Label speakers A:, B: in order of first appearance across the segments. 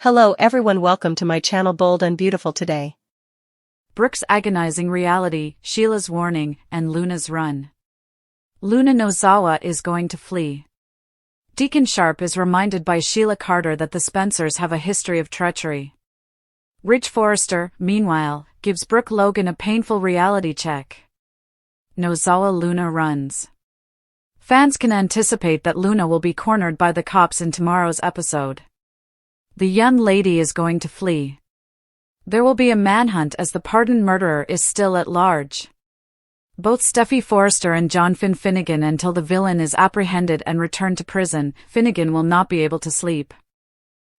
A: Hello everyone, welcome to my channel Bold and Beautiful today.
B: Brooke's agonizing reality, Sheila's warning, and Luna's run. Luna Nozawa is going to flee. Deacon Sharp is reminded by Sheila Carter that the Spencers have a history of treachery. Ridge Forrester, meanwhile, gives Brooke Logan a painful reality check. Nozawa Luna runs. Fans can anticipate that Luna will be cornered by the cops in tomorrow's episode. The young lady is going to flee. There will be a manhunt as the pardoned murderer is still at large. Both Steffy Forrester and John Finnegan, until the villain is apprehended and returned to prison, Finnegan will not be able to sleep.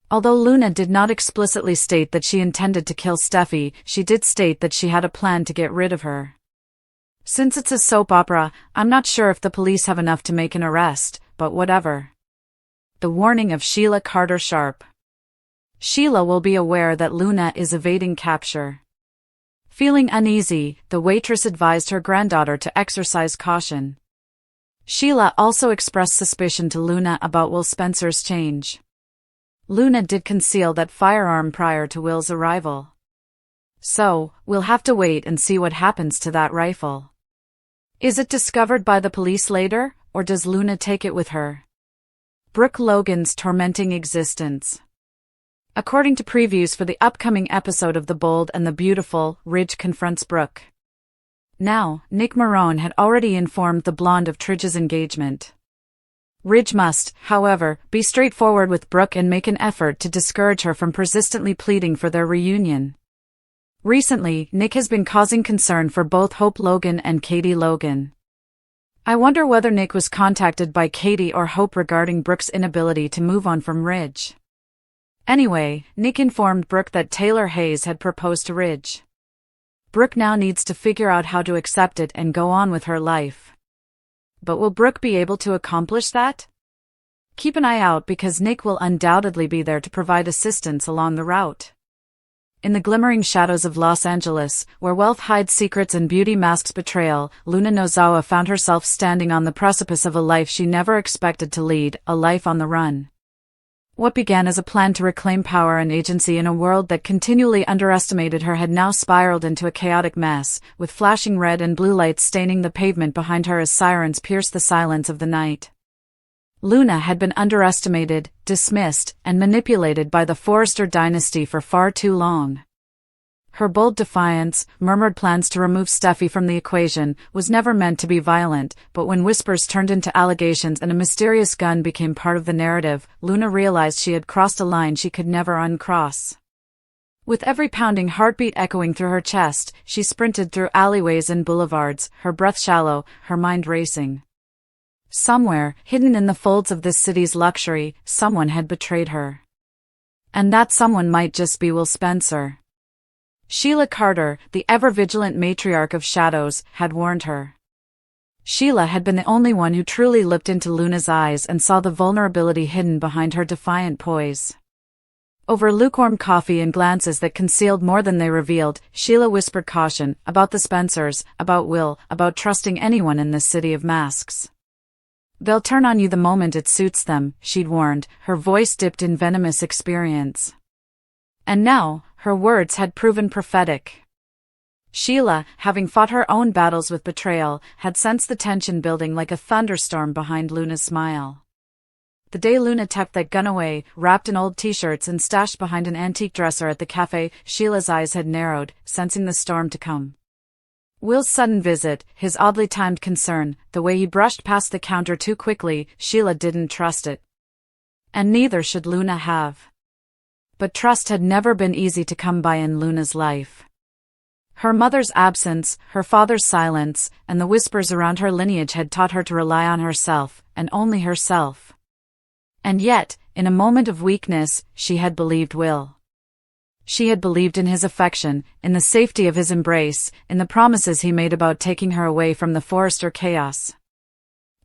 B: Although Luna did not explicitly state that she intended to kill Steffy, she did state that she had a plan to get rid of her. Since it's a soap opera, I'm not sure if the police have enough to make an arrest, but whatever. The warning of Sheila Carter Sharp. Sheila will be aware that Luna is evading capture. Feeling uneasy, the waitress advised her granddaughter to exercise caution. Sheila also expressed suspicion to Luna about Will Spencer's change. Luna did conceal that firearm prior to Will's arrival. So, we'll have to wait and see what happens to that rifle. Is it discovered by the police later, or does Luna take it with her? Brooke Logan's tormenting existence. According to previews for the upcoming episode of The Bold and the Beautiful, Ridge confronts Brooke. Now, Nick Marone had already informed the blonde of Tridge's engagement. Ridge must, however, be straightforward with Brooke and make an effort to discourage her from persistently pleading for their reunion. Recently, Nick has been causing concern for both Hope Logan and Katie Logan. I wonder whether Nick was contacted by Katie or Hope regarding Brooke's inability to move on from Ridge. Anyway, Nick informed Brooke that Taylor Hayes had proposed to Ridge. Brooke now needs to figure out how to accept it and go on with her life. But will Brooke be able to accomplish that? Keep an eye out because Nick will undoubtedly be there to provide assistance along the route. In the glimmering shadows of Los Angeles, where wealth hides secrets and beauty masks betrayal, Luna Nozawa found herself standing on the precipice of a life she never expected to lead, a life on the run. What began as a plan to reclaim power and agency in a world that continually underestimated her had now spiraled into a chaotic mess, with flashing red and blue lights staining the pavement behind her as sirens pierced the silence of the night. Luna had been underestimated, dismissed, and manipulated by the Forrester dynasty for far too long. Her bold defiance, murmured plans to remove Steffy from the equation, was never meant to be violent, but when whispers turned into allegations and a mysterious gun became part of the narrative, Luna realized she had crossed a line she could never uncross. With every pounding heartbeat echoing through her chest, she sprinted through alleyways and boulevards, her breath shallow, her mind racing. Somewhere, hidden in the folds of this city's luxury, someone had betrayed her. And that someone might just be Will Spencer. Sheila Carter, the ever-vigilant matriarch of shadows, had warned her. Sheila had been the only one who truly looked into Luna's eyes and saw the vulnerability hidden behind her defiant poise. Over lukewarm coffee and glances that concealed more than they revealed, Sheila whispered caution, about the Spencers, about Will, about trusting anyone in this city of masks. They'll turn on you the moment it suits them, she'd warned, her voice dipped in venomous experience. And now, her words had proven prophetic. Sheila, having fought her own battles with betrayal, had sensed the tension building like a thunderstorm behind Luna's smile. The day Luna tucked that gun away, wrapped in old t-shirts and stashed behind an antique dresser at the cafe, Sheila's eyes had narrowed, sensing the storm to come. Will's sudden visit, his oddly timed concern, the way he brushed past the counter too quickly, Sheila didn't trust it. And neither should Luna have. But trust had never been easy to come by in Luna's life. Her mother's absence, her father's silence, and the whispers around her lineage had taught her to rely on herself, and only herself. And yet, in a moment of weakness, she had believed Will. She had believed in his affection, in the safety of his embrace, in the promises he made about taking her away from the Forrester chaos.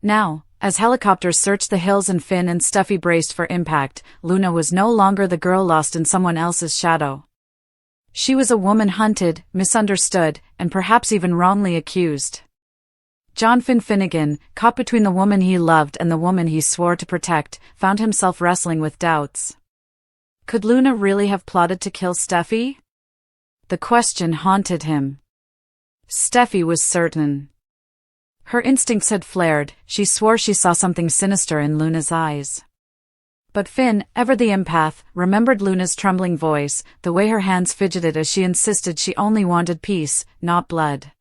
B: Now, as helicopters searched the hills and Finn and Steffy braced for impact, Luna was no longer the girl lost in someone else's shadow. She was a woman hunted, misunderstood, and perhaps even wrongly accused. John Finnegan, caught between the woman he loved and the woman he swore to protect, found himself wrestling with doubts. Could Luna really have plotted to kill Steffy? The question haunted him. Steffy was certain. Her instincts had flared, she swore she saw something sinister in Luna's eyes. But Finn, ever the empath, remembered Luna's trembling voice, the way her hands fidgeted as she insisted she only wanted peace, not blood.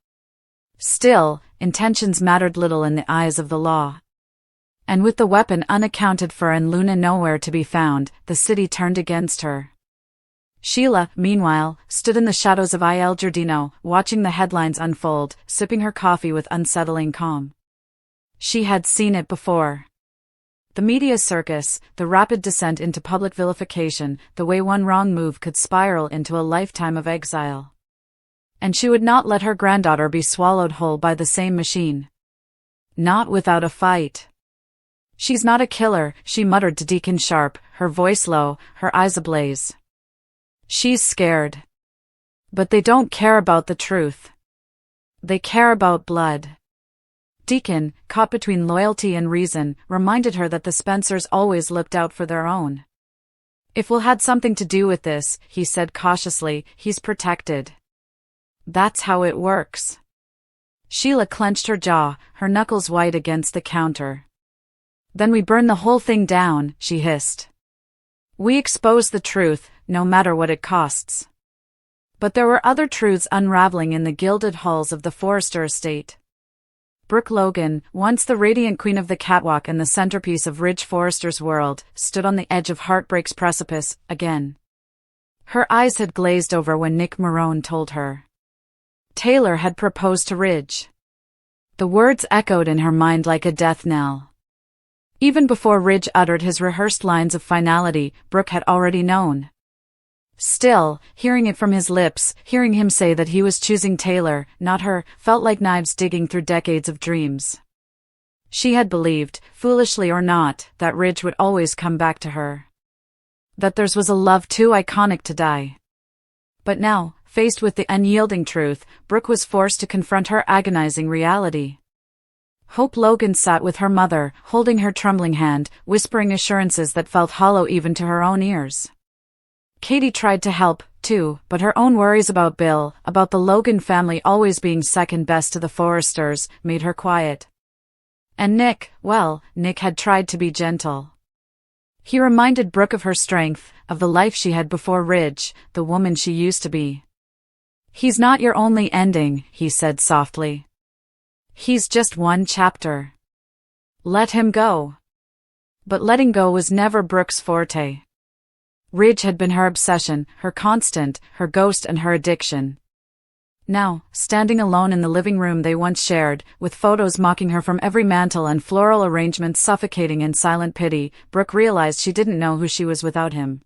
B: Still, intentions mattered little in the eyes of the law. And with the weapon unaccounted for and Luna nowhere to be found, the city turned against her. Sheila, meanwhile, stood in the shadows of Il Giardino, watching the headlines unfold, sipping her coffee with unsettling calm. She had seen it before. The media circus, the rapid descent into public vilification, the way one wrong move could spiral into a lifetime of exile. And she would not let her granddaughter be swallowed whole by the same machine. Not without a fight. "She's not a killer," she muttered to Deacon Sharp, her voice low, her eyes ablaze. "She's scared. But they don't care about the truth. They care about blood." Deacon, caught between loyalty and reason, reminded her that the Spencers always looked out for their own. "If Will had something to do with this," he said cautiously, "he's protected. That's how it works." Sheila clenched her jaw, her knuckles white against the counter. "Then we burn the whole thing down," she hissed. "We expose the truth, no matter what it costs." But there were other truths unraveling in the gilded halls of the Forrester estate. Brooke Logan, once the radiant queen of the catwalk and the centerpiece of Ridge Forrester's world, stood on the edge of heartbreak's precipice, again. Her eyes had glazed over when Nick Marone told her Taylor had proposed to Ridge. The words echoed in her mind like a death knell. Even before Ridge uttered his rehearsed lines of finality, Brooke had already known. Still, hearing it from his lips, hearing him say that he was choosing Taylor, not her, felt like knives digging through decades of dreams. She had believed, foolishly or not, that Ridge would always come back to her. That theirs was a love too iconic to die. But now, faced with the unyielding truth, Brooke was forced to confront her agonizing reality. Hope Logan sat with her mother, holding her trembling hand, whispering assurances that felt hollow even to her own ears. Katie tried to help, too, but her own worries about Bill, about the Logan family always being second best to the Forresters, made her quiet. And Nick, well, Nick had tried to be gentle. He reminded Brooke of her strength, of the life she had before Ridge, the woman she used to be. "He's not your only ending," he said softly. "He's just one chapter. Let him go." But letting go was never Brooke's forte. Ridge had been her obsession, her constant, her ghost and her addiction. Now, standing alone in the living room they once shared, with photos mocking her from every mantel and floral arrangements suffocating in silent pity, Brooke realized she didn't know who she was without him.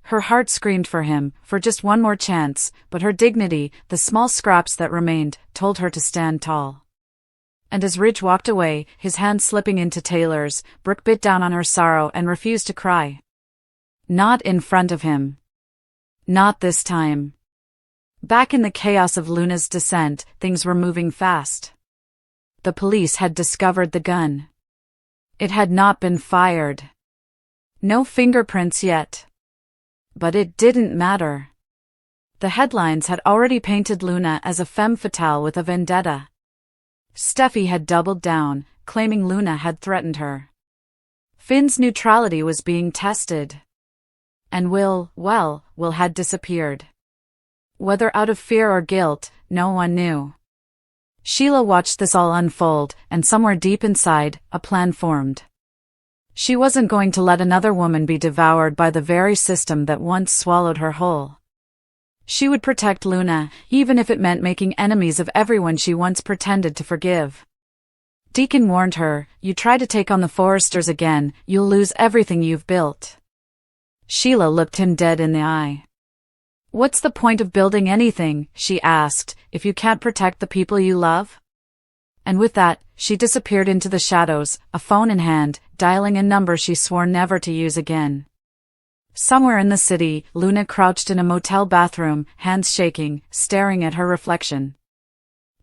B: Her heart screamed for him, for just one more chance, but her dignity, the small scraps that remained, told her to stand tall. And as Ridge walked away, his hand slipping into Taylor's, Brooke bit down on her sorrow and refused to cry. Not in front of him. Not this time. Back in the chaos of Luna's descent, things were moving fast. The police had discovered the gun. It had not been fired. No fingerprints yet. But it didn't matter. The headlines had already painted Luna as a femme fatale with a vendetta. Steffy had doubled down, claiming Luna had threatened her. Finn's neutrality was being tested. And Will had disappeared. Whether out of fear or guilt, no one knew. Sheila watched this all unfold, and somewhere deep inside, a plan formed. She wasn't going to let another woman be devoured by the very system that once swallowed her whole. She would protect Luna, even if it meant making enemies of everyone she once pretended to forgive. Deacon warned her, "You try to take on the Forresters again, you'll lose everything you've built." Sheila looked him dead in the eye. "What's the point of building anything," she asked, "if you can't protect the people you love?" And with that, she disappeared into the shadows, a phone in hand, dialing a number she swore never to use again. Somewhere in the city, Luna crouched in a motel bathroom, hands shaking, staring at her reflection.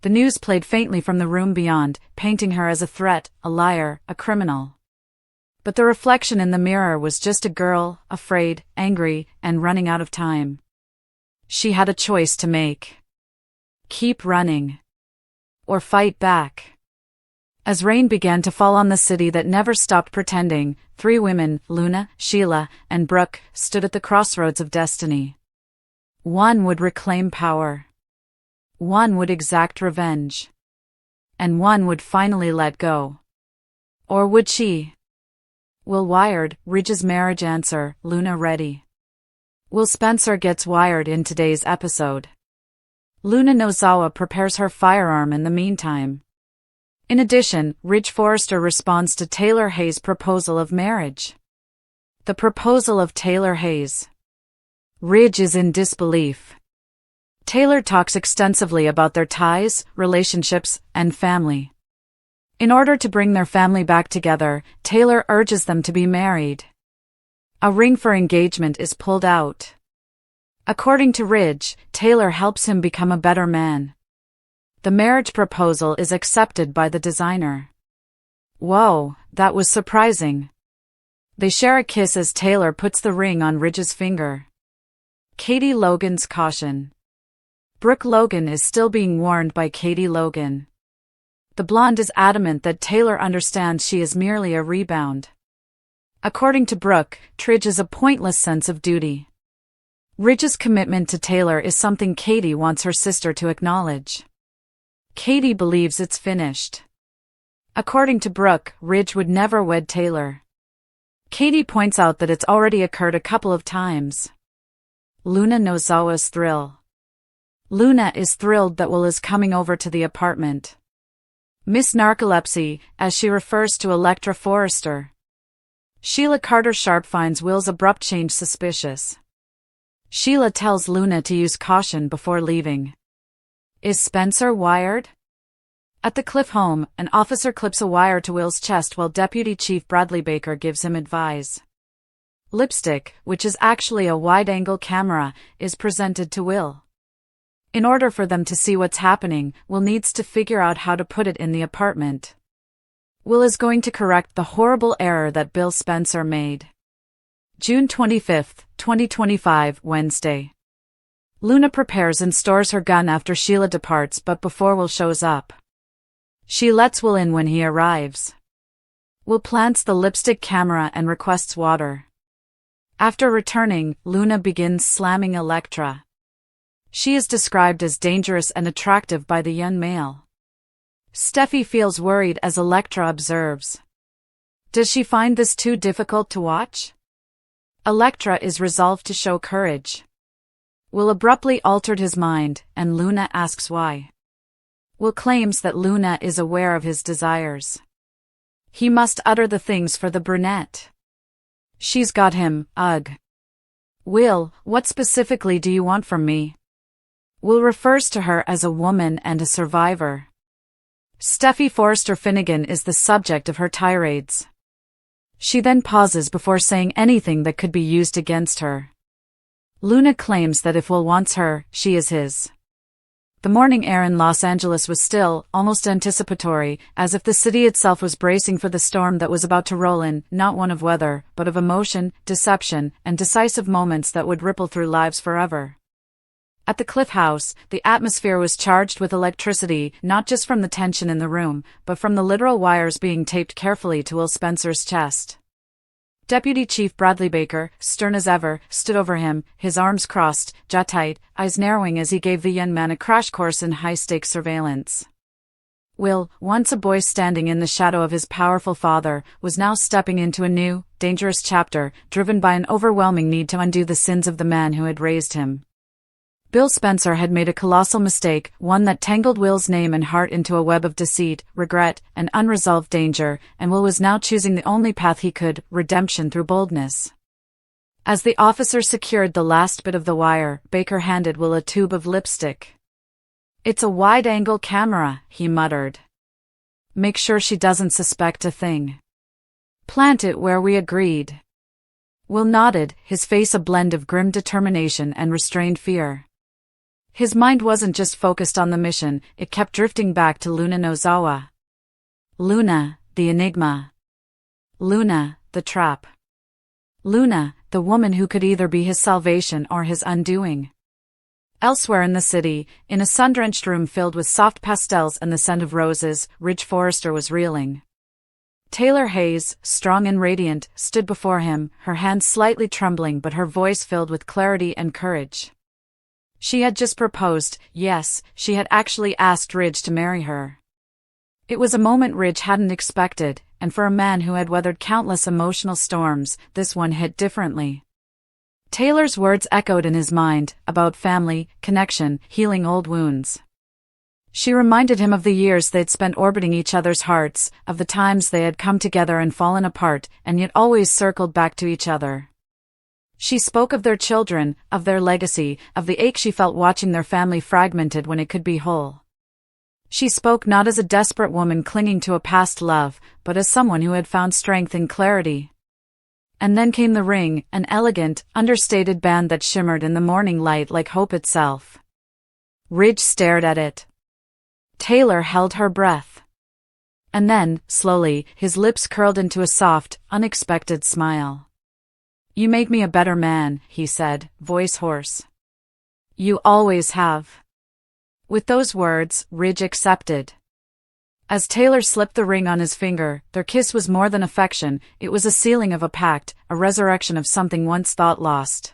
B: The news played faintly from the room beyond, painting her as a threat, a liar, a criminal. But the reflection in the mirror was just a girl, afraid, angry, and running out of time. She had a choice to make. Keep running. Or fight back. As rain began to fall on the city that never stopped pretending, 3 women, Luna, Sheila, and Brooke, stood at the crossroads of destiny. One would reclaim power. One would exact revenge. And one would finally let go. Or would she? Will Wired, Ridge's marriage answer, Luna ready? Will Spencer gets wired in today's episode? Luna Nozawa prepares her firearm in the meantime. In addition, Ridge Forrester responds to Taylor Hayes' proposal of marriage. The proposal of Taylor Hayes. Ridge is in disbelief. Taylor talks extensively about their ties, relationships, and family. In order to bring their family back together, Taylor urges them to be married. A ring for engagement is pulled out. According to Ridge, Taylor helps him become a better man. The marriage proposal is accepted by the designer. Whoa, that was surprising. They share a kiss as Taylor puts the ring on Ridge's finger. Katie Logan's caution. Brooke Logan is still being warned by Katie Logan. The blonde is adamant that Taylor understands she is merely a rebound. According to Brooke, Ridge is a pointless sense of duty. Ridge's commitment to Taylor is something Katie wants her sister to acknowledge. Katie believes it's finished. According to Brooke, Ridge would never wed Taylor. Katie points out that it's already occurred a couple of times. Luna Nozawa's thrill. Luna is thrilled that Will is coming over to the apartment. Miss Narcolepsy, as she refers to Electra Forrester. Sheila Carter Sharp finds Will's abrupt change suspicious. Sheila tells Luna to use caution before leaving. Is Spencer wired? At the Cliff home, an officer clips a wire to Will's chest while Deputy Chief Bradley Baker gives him advice. Lipstick, which is actually a wide-angle camera, is presented to Will. In order for them to see what's happening, Will needs to figure out how to put it in the apartment. Will is going to correct the horrible error that Bill Spencer made. June 25, 2025, Wednesday. Luna prepares and stores her gun after Sheila departs but before Will shows up. She lets Will in when he arrives. Will plants the lipstick camera and requests water. After returning, Luna begins slamming Electra. She is described as dangerous and attractive by the young male. Steffy feels worried as Electra observes. Does she find this too difficult to watch? Electra is resolved to show courage. Will abruptly altered his mind, and Luna asks why. Will claims that Luna is aware of his desires. He must utter the things for the brunette. She's got him, ugh. Will, what specifically do you want from me? Will refers to her as a woman and a survivor. Steffy Forrester Finnegan is the subject of her tirades. She then pauses before saying anything that could be used against her. Luna claims that if Will wants her, she is his. The morning air in Los Angeles was still, almost anticipatory, as if the city itself was bracing for the storm that was about to roll in, not one of weather, but of emotion, deception, and decisive moments that would ripple through lives forever. At the Cliff House, the atmosphere was charged with electricity, not just from the tension in the room, but from the literal wires being taped carefully to Will Spencer's chest. Deputy Chief Bradley Baker, stern as ever, stood over him, his arms crossed, jaw tight, eyes narrowing as he gave the young man a crash course in high-stakes surveillance. Will, once a boy standing in the shadow of his powerful father, was now stepping into a new, dangerous chapter, driven by an overwhelming need to undo the sins of the man who had raised him. Bill Spencer had made a colossal mistake, one that tangled Will's name and heart into a web of deceit, regret, and unresolved danger, and Will was now choosing the only path he could, redemption through boldness. As the officer secured the last bit of the wire, Baker handed Will a tube of lipstick. "It's a wide-angle camera," he muttered. "Make sure she doesn't suspect a thing. Plant it where we agreed." Will nodded, his face a blend of grim determination and restrained fear. His mind wasn't just focused on the mission, it kept drifting back to Luna Nozawa. Luna, the enigma. Luna, the trap. Luna, the woman who could either be his salvation or his undoing. Elsewhere in the city, in a sun-drenched room filled with soft pastels and the scent of roses, Ridge Forrester was reeling. Taylor Hayes, strong and radiant, stood before him, her hands slightly trembling but her voice filled with clarity and courage. She had just proposed, yes, she had actually asked Ridge to marry her. It was a moment Ridge hadn't expected, and for a man who had weathered countless emotional storms, this one hit differently. Taylor's words echoed in his mind, about family, connection, healing old wounds. She reminded him of the years they'd spent orbiting each other's hearts, of the times they had come together and fallen apart, and yet always circled back to each other. She spoke of their children, of their legacy, of the ache she felt watching their family fragmented when it could be whole. She spoke not as a desperate woman clinging to a past love, but as someone who had found strength in clarity. And then came the ring, an elegant, understated band that shimmered in the morning light like hope itself. Ridge stared at it. Taylor held her breath. And then, slowly, his lips curled into a soft, unexpected smile. "You make me a better man," he said, voice hoarse. "You always have." With those words, Ridge accepted. As Taylor slipped the ring on his finger, their kiss was more than affection, it was a sealing of a pact, a resurrection of something once thought lost.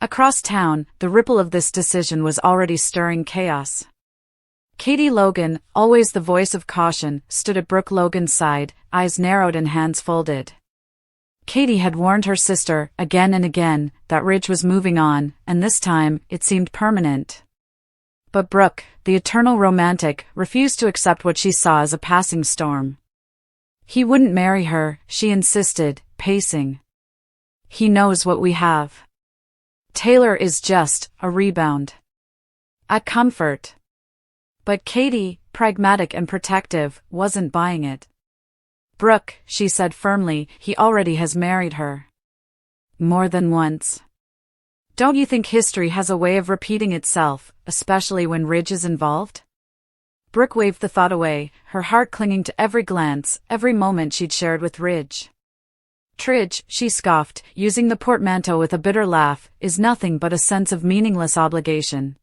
B: Across town, the ripple of this decision was already stirring chaos. Katie Logan, always the voice of caution, stood at Brooke Logan's side, eyes narrowed and hands folded. Katie had warned her sister, again and again, that Ridge was moving on, and this time, it seemed permanent. But Brooke, the eternal romantic, refused to accept what she saw as a passing storm. "He wouldn't marry her," she insisted, pacing. "He knows what we have. Taylor is just a rebound. A comfort." But Katie, pragmatic and protective, wasn't buying it. "Brooke," she said firmly, "he already has married her. More than once. Don't you think history has a way of repeating itself, especially when Ridge is involved?" Brooke waved the thought away, her heart clinging to every glance, every moment she'd shared with Ridge. "Tridge," she scoffed, using the portmanteau with a bitter laugh, "is nothing but a sense of meaningless obligation.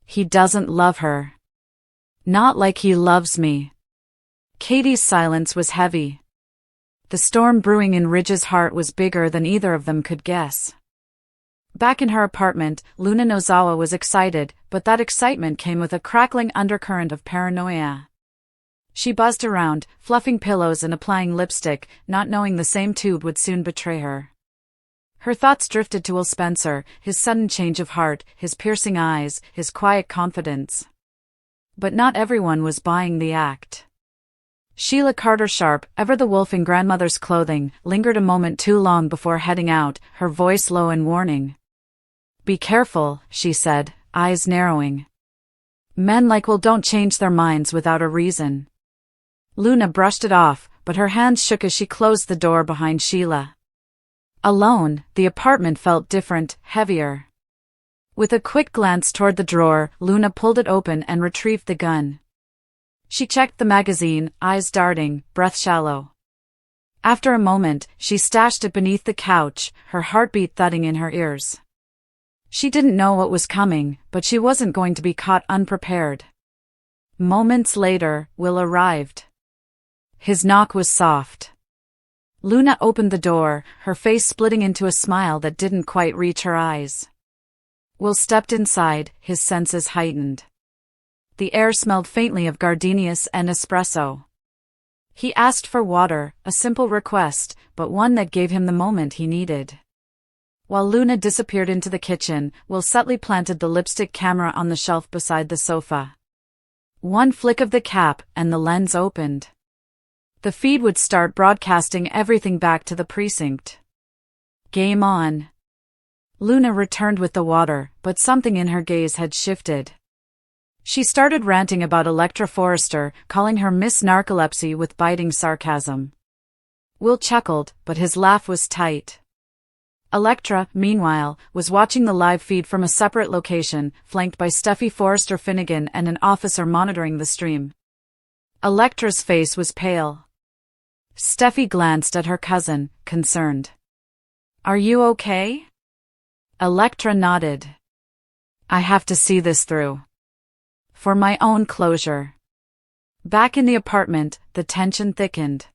B: He doesn't love her. Not like he loves me." Katie's silence was heavy. The storm brewing in Ridge's heart was bigger than either of them could guess. Back in her apartment, Luna Nozawa was excited, but that excitement came with a crackling undercurrent of paranoia. She buzzed around, fluffing pillows and applying lipstick, not knowing the same tube would soon betray her. Her thoughts drifted to Will Spencer, his sudden change of heart, his piercing eyes, his quiet confidence. But not everyone was buying the act. Sheila Carter Sharp, ever the wolf in grandmother's clothing, lingered a moment too long before heading out, her voice low and warning. "Be careful," she said, eyes narrowing. "Men like Will don't change their minds without a reason." Luna brushed it off, but her hands shook as she closed the door behind Sheila. Alone, the apartment felt different, heavier. With a quick glance toward the drawer, Luna pulled it open and retrieved the gun. She checked the magazine, eyes darting, breath shallow. After a moment, she stashed it beneath the couch, her heartbeat thudding in her ears. She didn't know what was coming, but she wasn't going to be caught unprepared. Moments later, Will arrived. His knock was soft. Luna opened the door, her face splitting into a smile that didn't quite reach her eyes. Will stepped inside, his senses heightened. The air smelled faintly of gardenias and espresso. He asked for water, a simple request, but one that gave him the moment he needed. While Luna disappeared into the kitchen, Will subtly planted the lipstick camera on the shelf beside the sofa. One flick of the cap, and the lens opened. The feed would start broadcasting everything back to the precinct. Game on. Luna returned with the water, but something in her gaze had shifted. She started ranting about Electra Forrester, calling her Miss Narcolepsy with biting sarcasm. Will chuckled, but his laugh was tight. Electra, meanwhile, was watching the live feed from a separate location, flanked by Steffy Forrester Finnegan and an officer monitoring the stream. Electra's face was pale. Steffi glanced at her cousin, concerned. Are you okay? Electra nodded. I have to see this through. For my own closure. Back in the apartment, the tension thickened.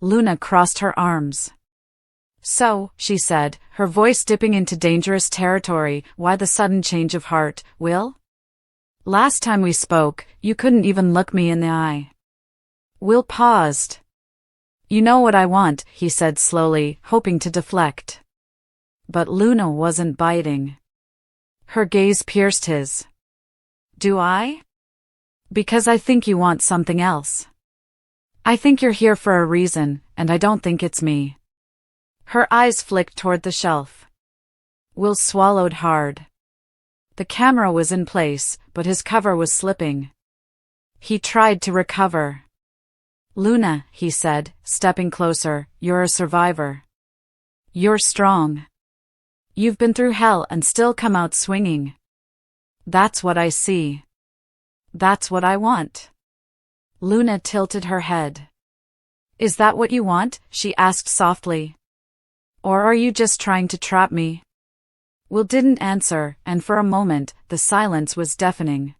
B: Luna crossed her arms. So, she said, her voice dipping into dangerous territory, why the sudden change of heart, Will? Last time we spoke, you couldn't even look me in the eye. Will paused. You know what I want, he said slowly, hoping to deflect. But Luna wasn't biting. Her gaze pierced his. Do I? Because I think you want something else. I think you're here for a reason, and I don't think it's me. Her eyes flicked toward the shelf. Will swallowed hard. The camera was in place, but his cover was slipping. He tried to recover. Luna, he said, stepping closer, you're a survivor. You're strong. You've been through hell and still come out swinging. That's what I see. That's what I want. Luna tilted her head. Is that what you want? She asked softly. Or are you just trying to trap me? Will didn't answer, and for a moment, the silence was deafening.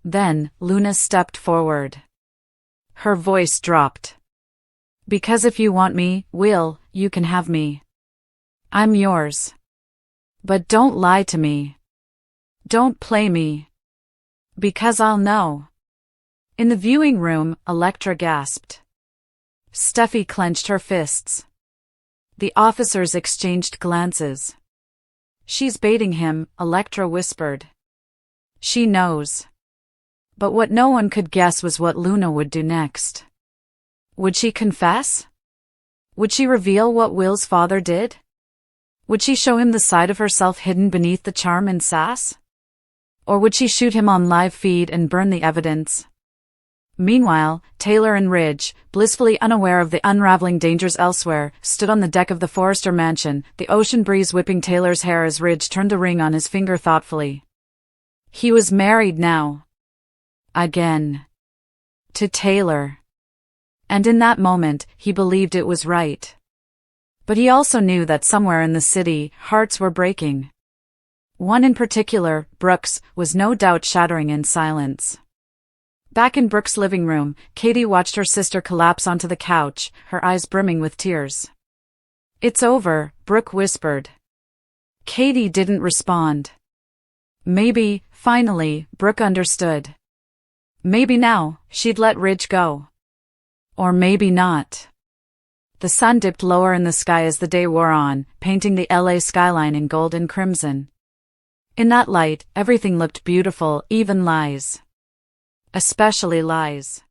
B: Then, Luna stepped forward. Her voice dropped. Because if you want me, Will, you can have me. I'm yours. But don't lie to me. Don't play me. Because I'll know. In the viewing room, Electra gasped. Steffi clenched her fists. The officers exchanged glances. She's baiting him, Electra whispered. She knows. But what no one could guess was what Luna would do next. Would she confess? Would she reveal what Will's father did? Would she show him the side of herself hidden beneath the charm and sass? Or would she shoot him on live feed and burn the evidence? Meanwhile, Taylor and Ridge, blissfully unaware of the unraveling dangers elsewhere, stood on the deck of the Forrester mansion, the ocean breeze whipping Taylor's hair as Ridge turned the ring on his finger thoughtfully. He was married now. Again. To Taylor. And in that moment, he believed it was right. But he also knew that somewhere in the city, hearts were breaking. One in particular, Brooke's, was no doubt shattering in silence. Back in Brooke's living room, Katie watched her sister collapse onto the couch, her eyes brimming with tears. It's over, Brooke whispered. Katie didn't respond. Maybe, finally, Brooke understood. Maybe now, she'd let Ridge go. Or maybe not. The sun dipped lower in the sky as the day wore on, painting the LA skyline in gold and crimson. In that light, everything looked beautiful, even lies. Especially lies.